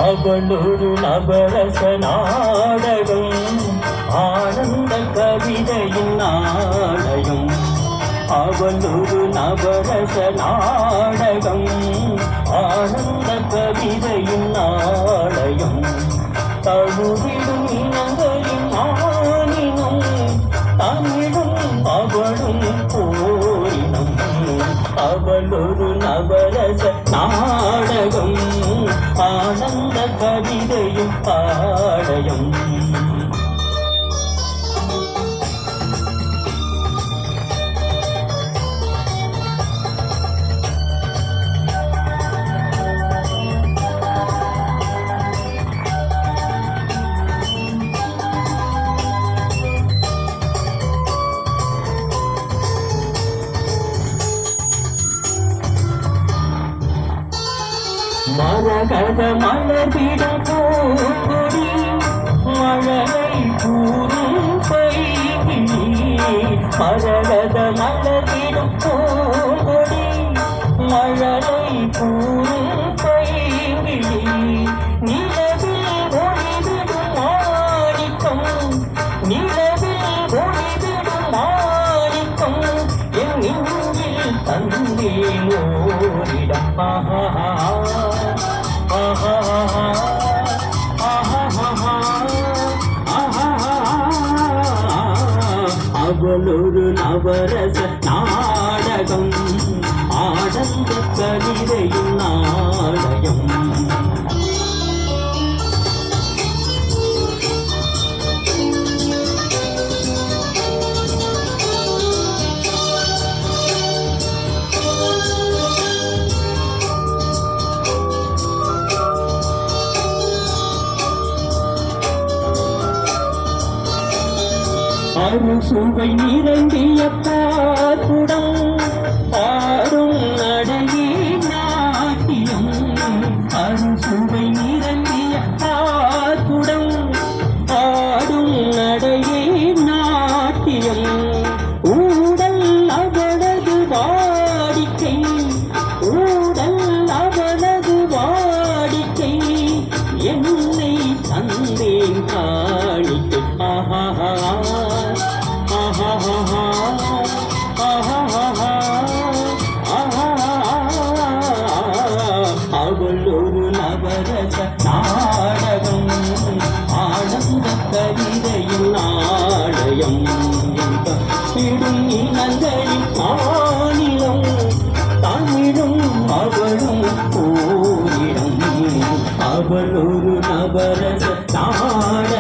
அவளொரு நவரச நாடகம் ஆனந்த கவிதையின் நாடகம். அவளொரு நவரச நாடகம் ஆனந்த கவிதையின் நாடகம். தழுவிடும் இனங்களின் ஆனினம் தமிழும் அவளும் போரினம். அவளொரு நவரச நாடகம் ஆனந்த கவிதையும் பாடயம். மரகத மலர்விடும் பூங்கொடி மழலை கூறும் பைகிளி. மரகத மலர்விடும் பூங்கொடி மழலை கூறும் பைகிளி. நிலவில் ஒளிவிடும் மாணிக்கம் நிலவில் ஒளிவிடும் மாணிக்கம் என் நெஞ்சில் தந்தேன் ஓரிடம். அவளொரு நவரச நாடகம் ஆனந்த கவிதையின் நாடகம். அறுசுவை நிரம்பிய பாக்குடம் ஆடும் நடையே நாட்டியம். அறுசுவை நிரம்பிய பாக்குடம் ஆடும் நடையே நாட்டியம். ஊடல் அவளது வாடிக்கை ஊடல் அவளது வாடிக்கை என்னை தந்தேன் காணிக்கை. அவளொரு நவரச நாடகம் ஆனந்த கவிதையின் நாடயம். இடும் இனங்களின் மாநிலம் தமிழும் அவளும் போரிடம். அவளொரு நவரச நாடகம்